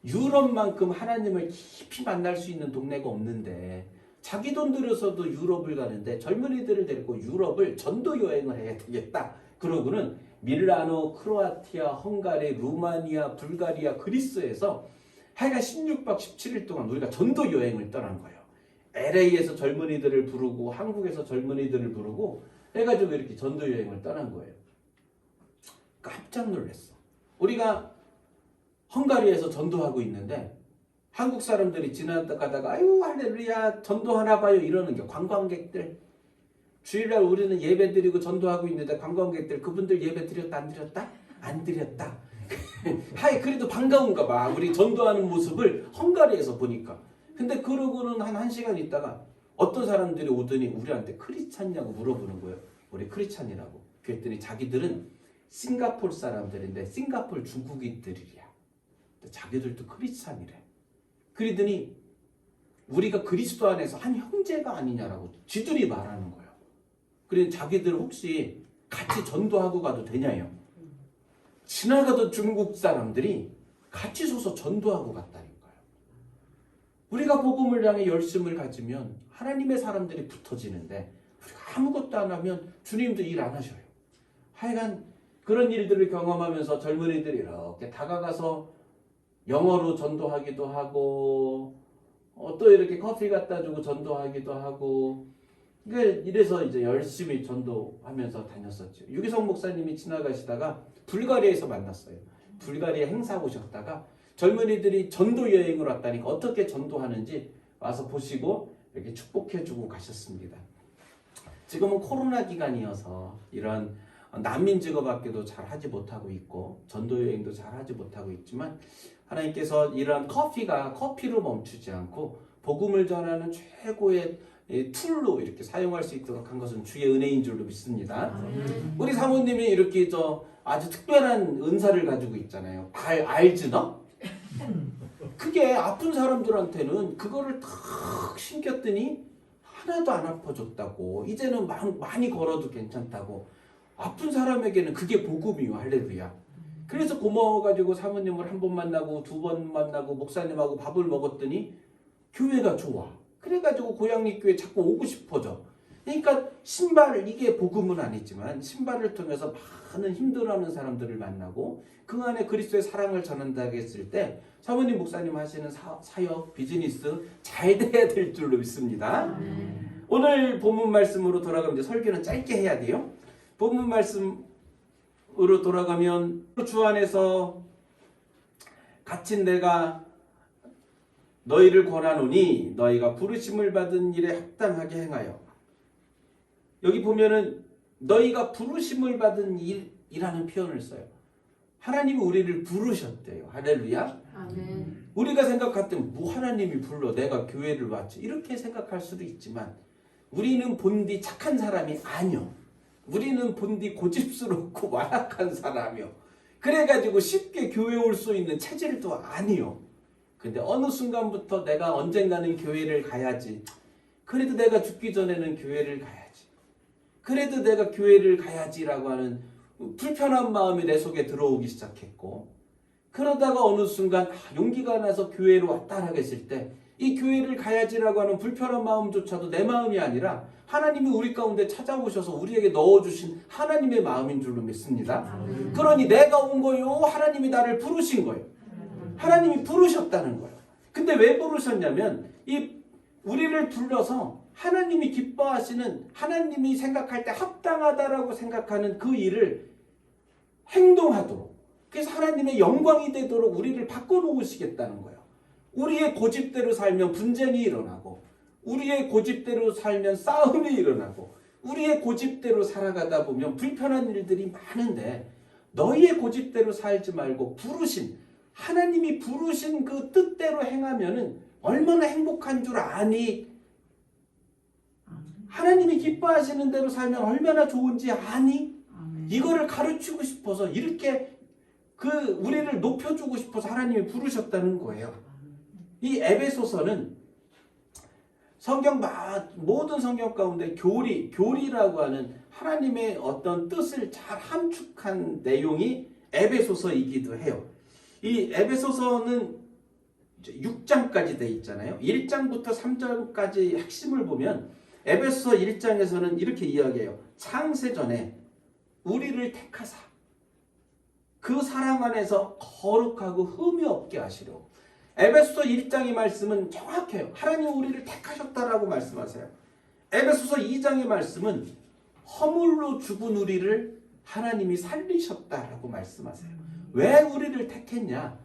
유럽만큼 하나님을 깊이 만날 수 있는 동네가 없는데 자기 돈 들여서도 유럽을 가는데 젊은이들을 데리고 유럽을 전도 여행을 해야 되겠다. 그러고는 밀라노, 크로아티아, 헝가리, 루마니아, 불가리아, 그리스에서 하여간 16박 17일 동안 우리가 전도 여행을 떠난 거예요. LA에서 젊은이들을 부르고 한국에서 젊은이들을 부르고 해가지고 이렇게 전도 여행을 떠난 거예요. 깜짝 놀랐어. 우리가 헝가리에서 전도하고 있는데 한국 사람들이 지나가다가 아유 할렐루야 전도하나 봐요 이러는 게 관광객들. 주일날 우리는 예배 드리고 전도하고 있는데 관광객들 그분들 예배 드렸다 안 드렸다? 안 드렸다. 하이 그래도 반가운가 봐. 우리 전도하는 모습을 헝가리에서 보니까. 근데 그러고는 한 1시간 있다가 어떤 사람들이 오더니 우리한테 크리스찬이냐고 물어보는 거예요. 우리 크리스찬이라고. 그랬더니 자기들은 싱가포르 사람들인데 싱가포르 중국인들이야. 자기들도 크리스찬이래. 그러더니 우리가 그리스도 안에서 한 형제가 아니냐라고 지들이 말하는 거예요. 그래서 자기들 혹시 같이 전도하고 가도 되냐요. 지나가던 중국 사람들이 같이 서서 전도하고 갔다니까요. 우리가 복음을 향해 열심을 가지면 하나님의 사람들이 붙어지는데 우리가 아무것도 안 하면 주님도 일 안 하셔요. 하여간 그런 일들을 경험하면서 젊은이들이 이렇게 다가가서 영어로 전도하기도 하고 또 이렇게 커피 갖다 주고 전도하기도 하고 이래서 이제 열심히 전도하면서 다녔었죠. 유기성 목사님이 지나가시다가 불가리아에서 만났어요. 불가리아 행사 오셨다가 젊은이들이 전도 여행을 왔다니까 어떻게 전도하는지 와서 보시고 이렇게 축복해주고 가셨습니다. 지금은 코로나 기간이어서 이런 난민 직업학교도 잘 하지 못하고 있고 전도 여행도 잘 하지 못하고 있지만 하나님께서 이런 커피로 멈추지 않고 복음을 전하는 최고의 툴로 이렇게 사용할 수 있도록 한 것은 주의 은혜인 줄로 믿습니다. 우리 사모님이 이렇게 아주 특별한 은사를 가지고 있잖아요. 알즈너? 그게 아픈 사람들한테는 그거를 탁 신겼더니 하나도 안 아파졌다고. 이제는 많이 걸어도 괜찮다고. 아픈 사람에게는 그게 복음이요. 할렐루야. 그래서 고마워가지고 사모님을 한 번 만나고 2번 만나고 목사님하고 밥을 먹었더니 교회가 좋아. 그래가지고 고양리교회 자꾸 오고 싶어져. 그러니까 이게 복음은 아니지만 신발을 통해서 많은 힘들어하는 사람들을 만나고 그 안에 그리스도의 사랑을 전한다고 했을 때 사모님 목사님 하시는 사역, 비즈니스 잘 돼야 될 줄로 믿습니다. 오늘 본문 말씀으로 돌아가면 이제 설교는 짧게 해야 돼요. 본문 말씀으로 돌아가면 주 안에서 갇힌 내가 너희를 권하노니 너희가 부르심을 받은 일에 합당하게 행하여. 여기 보면은 너희가 부르심을 받은 일이라는 표현을 써요. 하나님이 우리를 부르셨대요. 할렐루야. 아멘. 우리가 생각할 때 뭐 하나님이 불러 내가 교회를 왔지 이렇게 생각할 수도 있지만 우리는 본디 착한 사람이 아니요. 우리는 본디 고집스럽고 완악한 사람이요. 그래가지고 쉽게 교회 올 수 있는 체질도 아니요. 근데 어느 순간부터 내가 언젠가는 교회를 가야지. 그래도 내가 죽기 전에는 교회를 가야지. 그래도 내가 교회를 가야지라고 하는 불편한 마음이 내 속에 들어오기 시작했고 그러다가 어느 순간 용기가 나서 교회로 왔다 하겠을 때 이 교회를 가야지라고 하는 불편한 마음조차도 내 마음이 아니라 하나님이 우리 가운데 찾아오셔서 우리에게 넣어주신 하나님의 마음인 줄로 믿습니다. 그러니 내가 온 거요. 하나님이 나를 부르신 거예요. 하나님이 부르셨다는 거예요. 근데 왜 부르셨냐면 우리를 불러서 하나님이 기뻐하시는 하나님이 생각할 때 합당하다라고 생각하는 그 일을 행동하도록 그래서 하나님의 영광이 되도록 우리를 바꿔놓으시겠다는 거예요. 우리의 고집대로 살면 분쟁이 일어나고 우리의 고집대로 살면 싸움이 일어나고 우리의 고집대로 살아가다 보면 불편한 일들이 많은데 너희의 고집대로 살지 말고 하나님이 부르신 그 뜻대로 행하면은 얼마나 행복한 줄 아니? 하나님이 기뻐하시는 대로 살면 얼마나 좋은지 아니? 이거를 가르치고 싶어서 이렇게 우리를 높여주고 싶어서 하나님이 부르셨다는 거예요. 이 에베소서는 모든 성경 가운데 교리라고 하는 하나님의 어떤 뜻을 잘 함축한 내용이 에베소서이기도 해요. 이 에베소서는 6장까지 돼 있잖아요. 1장부터 3장까지 핵심을 보면 에베소서 1장에서는 이렇게 이야기해요. 창세전에 우리를 택하사 그 사랑 안에서 거룩하고 흠이 없게 하시려고. 에베소서 1장의 말씀은 정확해요. 하나님 우리를 택하셨다라고 말씀하세요. 에베소서 2장의 말씀은 허물로 죽은 우리를 하나님이 살리셨다라고 말씀하세요. 왜 우리를 택했냐?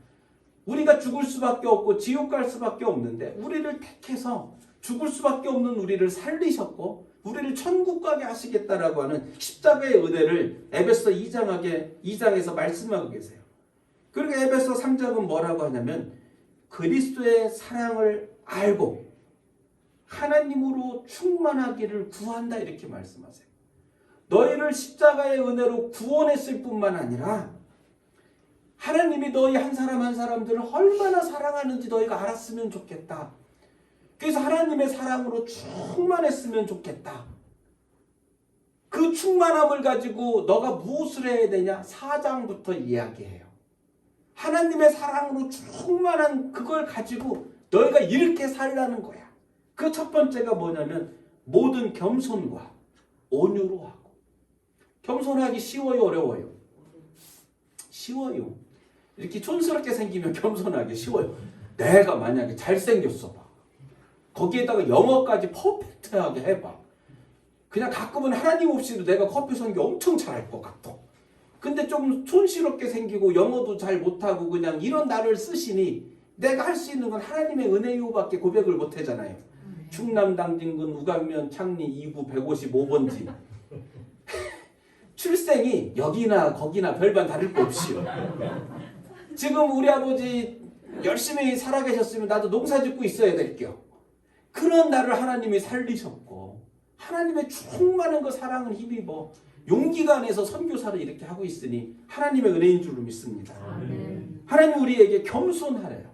우리가 죽을 수밖에 없고 지옥 갈 수밖에 없는데 우리를 택해서 죽을 수밖에 없는 우리를 살리셨고 우리를 천국 가게 하시겠다라고 하는 십자가의 은혜를 에베소서 2장에서 말씀하고 계세요. 그리고 에베소서 3장은 뭐라고 하냐면 그리스도의 사랑을 알고 하나님으로 충만하기를 구한다 이렇게 말씀하세요. 너희를 십자가의 은혜로 구원했을 뿐만 아니라 하나님이 너희 한 사람 한 사람들을 얼마나 사랑하는지 너희가 알았으면 좋겠다. 그래서 하나님의 사랑으로 충만했으면 좋겠다. 그 충만함을 가지고 너가 무엇을 해야 되냐? 4장부터 이야기해요. 하나님의 사랑으로 충만한 그걸 가지고 너희가 이렇게 살라는 거야. 그 첫 번째가 뭐냐면 모든 겸손과 온유로 하고. 겸손하기 쉬워요, 어려워요? 쉬워요. 이렇게 촌스럽게 생기면 겸손하기 쉬워요. 내가 만약에 잘생겼어 봐. 거기에다가 영어까지 퍼펙트하게 해봐. 그냥 가끔은 하나님 없이도 내가 커피 선교 엄청 잘할 것 같아. 근데 좀 촌스럽게 생기고 영어도 잘 못하고 그냥 이런 나를 쓰시니 내가 할 수 있는 건 하나님의 은혜 이후밖에 고백을 못 하잖아요. 충남 당진군 우강면 창리 2구 155번지. 출생이 여기나 거기나 별반 다를 거 없이요. 지금 우리 아버지 열심히 살아계셨으면 나도 농사 짓고 있어야 될게요. 그런 나를 하나님이 살리셨고 하나님의 충만한 그 사랑을 힘입어 용기가 내서 선교사를 이렇게 하고 있으니 하나님의 은혜인 줄로 믿습니다. 하나님 우리에게 겸손하래요.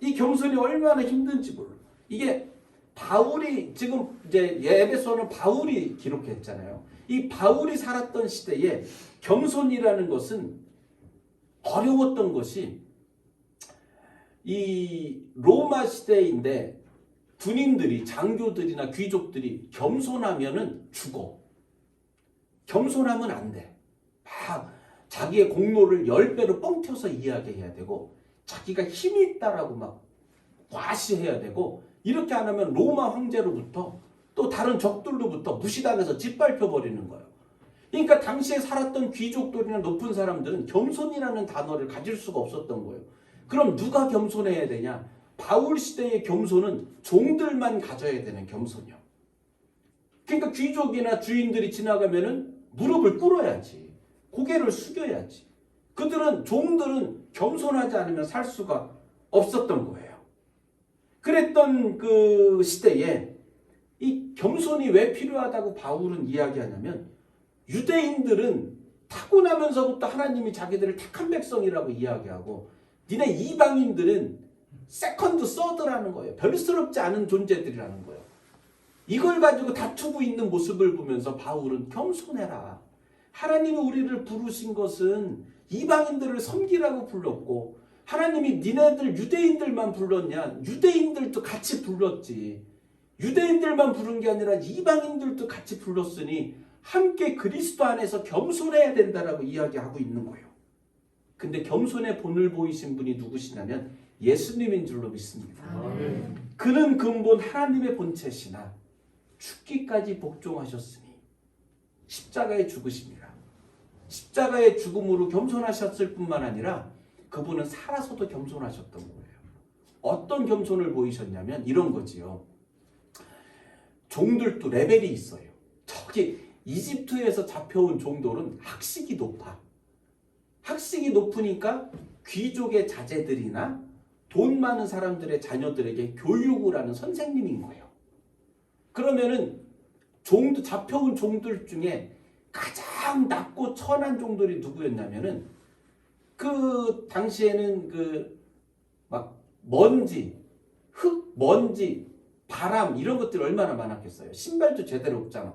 이 겸손이 얼마나 힘든지 몰라. 이게 바울이 지금 이제 에베소는 바울이 기록했잖아요. 이 바울이 살았던 시대에 겸손이라는 것은 어려웠던 것이 이 로마 시대인데 군인들이 장교들이나 귀족들이 겸손하면은 죽어. 겸손하면 안 돼. 막 자기의 공로를 10배로 뻥튀어서 이야기해야 되고 자기가 힘이 있다라고 막 과시해야 되고 이렇게 안 하면 로마 황제로부터 또 다른 적들로부터 무시당해서 짓밟혀 버리는 거예요. 그러니까 당시에 살았던 귀족들이나 높은 사람들은 겸손이라는 단어를 가질 수가 없었던 거예요. 그럼 누가 겸손해야 되냐? 바울 시대의 겸손은 종들만 가져야 되는 겸손이요. 그러니까 귀족이나 주인들이 지나가면은 무릎을 꿇어야지. 고개를 숙여야지. 종들은 겸손하지 않으면 살 수가 없었던 거예요. 그랬던 그 시대에 이 겸손이 왜 필요하다고 바울은 이야기하냐면 유대인들은 타고나면서부터 하나님이 자기들을 택한 백성이라고 이야기하고 니네 이방인들은 세컨드, 서드라는 거예요. 별스럽지 않은 존재들이라는 거예요. 이걸 가지고 다투고 있는 모습을 보면서 바울은 겸손해라. 하나님이 우리를 부르신 것은 이방인들을 섬기라고 불렀고 하나님이 니네들 유대인들만 불렀냐? 유대인들도 같이 불렀지. 유대인들만 부른 게 아니라 이방인들도 같이 불렀으니 함께 그리스도 안에서 겸손해야 된다라고 이야기하고 있는 거예요. 근데 겸손의 본을 보이신 분이 누구시냐면 예수님인 줄로 믿습니다. 아멘. 그는 근본 하나님의 본체시나 죽기까지 복종하셨으니 십자가에 죽으십니다. 십자가의 죽음으로 겸손하셨을 뿐만 아니라 그분은 살아서도 겸손하셨던 거예요. 어떤 겸손을 보이셨냐면 이런 거지요. 종들도 레벨이 있어요. 저기 이집트에서 잡혀온 종들은 학식이 높아. 학식이 높으니까 귀족의 자제들이나 돈 많은 사람들의 자녀들에게 교육을 하는 선생님인 거예요. 그러면은 잡혀온 종들 중에 가장 낮고 천한 종들이 누구였냐면은 그 당시에는 그 막 먼지, 흙, 먼지, 바람 이런 것들이 얼마나 많았겠어요. 신발도 제대로 없잖아.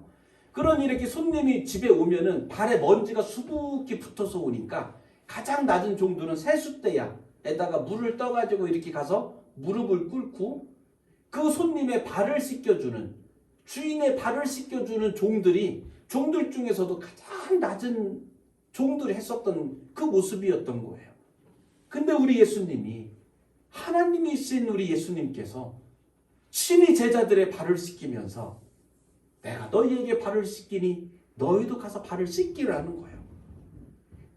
그러니 이렇게 손님이 집에 오면은 발에 먼지가 수북히 붙어서 오니까 가장 낮은 종들은 세숫대야에다가 물을 떠가지고 이렇게 가서 무릎을 꿇고 그 손님의 발을 씻겨주는, 주인의 발을 씻겨주는 종들 중에서도 가장 낮은 종들이 했었던 그 모습이었던 거예요. 근데 우리 예수님이, 하나님이신 우리 예수님께서 친히 제자들의 발을 씻기면서 내가 너희에게 발을 씻기니 너희도 가서 발을 씻기라는 거예요.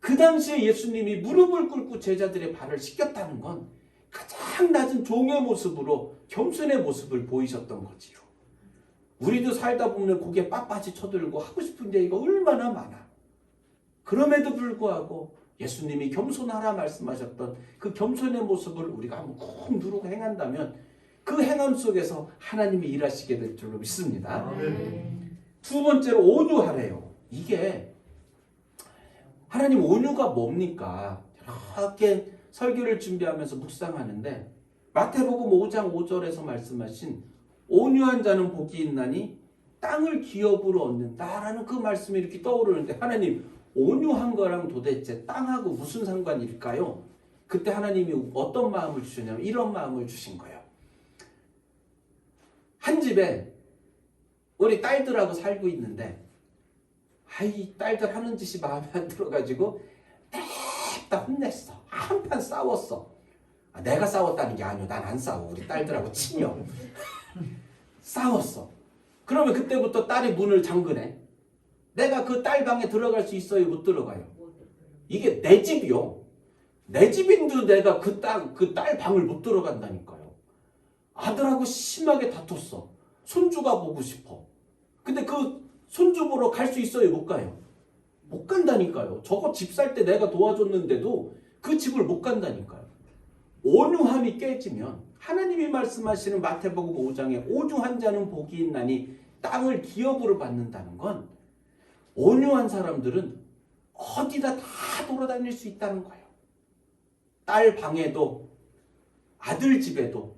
그 당시에 예수님이 무릎을 꿇고 제자들의 발을 씻겼다는 건 가장 낮은 종의 모습으로 겸손의 모습을 보이셨던 거지요. 우리도 살다 보면 고개 빳빳이 쳐들고 하고 싶은 얘기가 얼마나 많아. 그럼에도 불구하고 예수님이 겸손하라 말씀하셨던 그 겸손의 모습을 우리가 한번 꾹 누르고 행한다면 그 행함 속에서 하나님이 일하시게 될 줄로 믿습니다. 두 번째로 온유하래요. 이게 하나님 온유가 뭡니까? 이렇게 설교를 준비하면서 묵상하는데 마태복음 5장 5절에서 말씀하신 온유한 자는 복이 있나니 땅을 기업으로 얻는다라는 그 말씀이 이렇게 떠오르는데 하나님 온유한 거랑 도대체 땅하고 무슨 상관일까요? 그때 하나님이 어떤 마음을 주셨냐면 이런 마음을 주신 거예요. 한 집에 우리 딸들하고 살고 있는데 아이 딸들 하는 짓이 마음에 안 들어가지고 냅다 혼냈어. 한판 싸웠어. 내가 싸웠다는 게 아니고 난 안 싸워. 우리 딸들하고 치며 싸웠어. 그러면 그때부터 딸이 문을 잠그네. 내가 그 딸 방에 들어갈 수 있어요? 못 들어가요? 이게 내 집이요. 내 집인데 내가 그 딸 방을 못 들어간다니까요. 아들하고 심하게 다퉜어. 손주가 보고 싶어. 근데 그 손주 보러 갈 수 있어요? 못 가요? 못 간다니까요. 저거 집 살 때 내가 도와줬는데도 그 집을 못 간다니까요. 온유함이 깨지면 하나님이 말씀하시는 마태복음 5장에 온유한 자는 복이 있나니 땅을 기업으로 받는다는 건 온유한 사람들은 어디다 다 돌아다닐 수 있다는 거예요. 딸 방에도 아들 집에도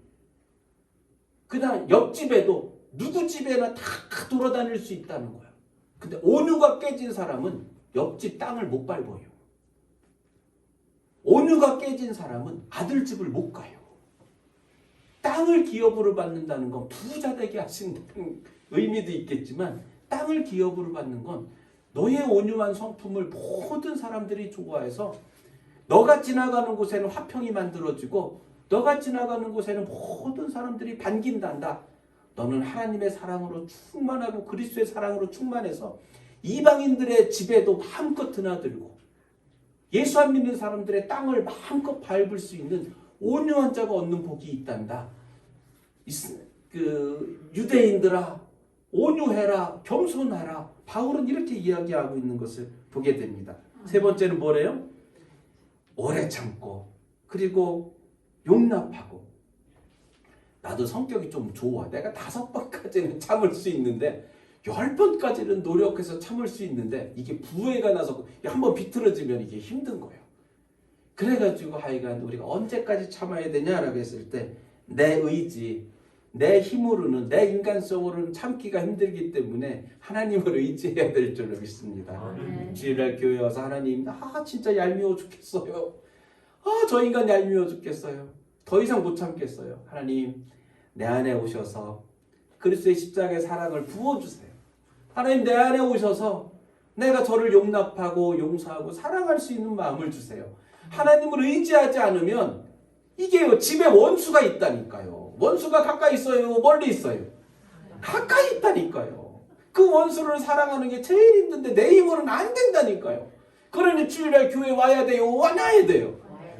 그다음 옆집에도 누구 집에나 다 돌아다닐 수 있다는 거예요. 근데 온유가 깨진 사람은 옆집 땅을 못 밟아요. 온유가 깨진 사람은 아들 집을 못 가요. 땅을 기업으로 받는다는 건 부자 되게 하신다는 의미도 있겠지만 땅을 기업으로 받는 건 너의 온유한 성품을 모든 사람들이 좋아해서 너가 지나가는 곳에는 화평이 만들어지고 너가 지나가는 곳에는 모든 사람들이 반긴단다. 너는 하나님의 사랑으로 충만하고 그리스도의 사랑으로 충만해서 이방인들의 집에도 마음껏 드나들고 예수 안 믿는 사람들의 땅을 마음껏 밟을 수 있는 온유한 자가 얻는 복이 있단다. 유대인들아 온유해라 겸손하라. 바울은 이렇게 이야기하고 있는 것을 보게 됩니다. 세 번째는 뭐래요? 오래 참고 그리고 용납하고. 나도 성격이 좀 좋아. 내가 5번까지는 참을 수 있는데 10번까지는 노력해서 참을 수 있는데 이게 부해가 나서 한번 비틀어지면 이게 힘든 거예요. 그래가지고 하여간 우리가 언제까지 참아야 되냐라고 했을 때 내 의지, 내 힘으로는 내 인간성으로는 참기가 힘들기 때문에 하나님을 의지해야 될 줄로 믿습니다. 주일날 교회 와서 하나님 진짜 얄미워 죽겠어요. 저 인간 얄미워 죽겠어요. 더 이상 못 참겠어요. 하나님 내 안에 오셔서 그리스도의 십자가의 사랑을 부어주세요. 하나님 내 안에 오셔서 내가 저를 용납하고 용서하고 사랑할 수 있는 마음을 주세요. 하나님을 의지하지 않으면 이게요 집에 원수가 있다니까요. 원수가 가까이 있어요? 멀리 있어요? 가까이 있다니까요. 그 원수를 사랑하는 게 제일 힘든데 내 힘으로는 안 된다니까요. 그러니 주일날 교회 와야 돼요? 와야 돼요?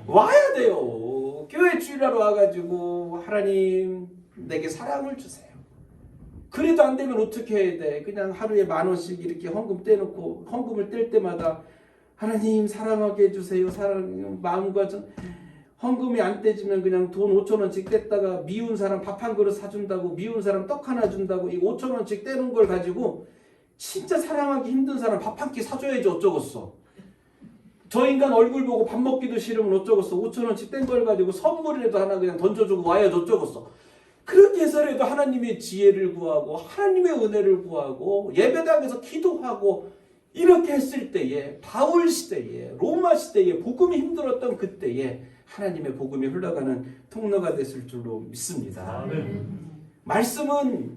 와야 돼요. 교회 주일날 와가지고 하나님 내게 사랑을 주세요. 그래도 안 되면 어떻게 해야 돼? 그냥 하루에 10,000원씩 이렇게 헌금 떼놓고 헌금을 뗄 때마다 하나님 사랑하게 해주세요. 사랑 마음과 헌금이 안 떼지면 그냥 돈 5,000원씩 뗐다가 미운 사람 밥 한 그릇 사준다고, 미운 사람 떡 하나 준다고 이 5,000원씩 떼는 걸 가지고 진짜 사랑하기 힘든 사람 밥 한 끼 사줘야지 어쩌겠어. 저 인간 얼굴 보고 밥 먹기도 싫으면 어쩌겠어. 5,000원씩 뗀 걸 가지고 선물이라도 하나 그냥 던져주고 와야지 어쩌겠어. 그렇게 해서라도 하나님의 지혜를 구하고 하나님의 은혜를 구하고 예배당에서 기도하고 이렇게 했을 때에, 바울 시대에, 로마 시대에, 복음이 힘들었던 그때에 하나님의 복음이 흘러가는 통로가 됐을 줄로 믿습니다. 말씀은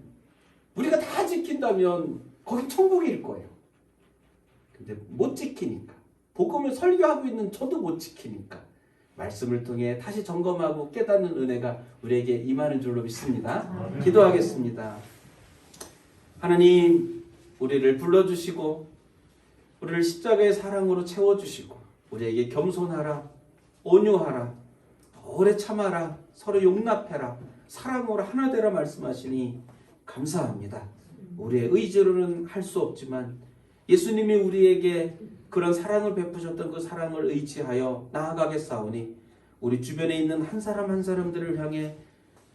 우리가 다 지킨다면 거기 천국일 거예요. 근데 못 지키니까, 복음을 설교하고 있는 저도 못 지키니까 말씀을 통해 다시 점검하고 깨닫는 은혜가 우리에게 임하는 줄로 믿습니다. 기도하겠습니다. 하나님, 우리를 불러주시고 우리를 십자가의 사랑으로 채워주시고 우리에게 겸손하라, 온유하라, 오래 참아라, 서로 용납해라, 사랑으로 하나 되라 말씀하시니 감사합니다. 우리의 의지로는 할 수 없지만 예수님이 우리에게 그런 사랑을 베푸셨던 그 사랑을 의지하여 나아가겠사오니 우리 주변에 있는 한 사람 한 사람들을 향해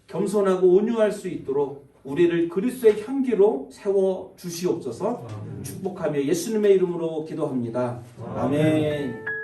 겸손하고 온유할 수 있도록 우리를 그리스도의 향기로 세워 주시옵소서. 축복하며 예수님의 이름으로 기도합니다. 아멘.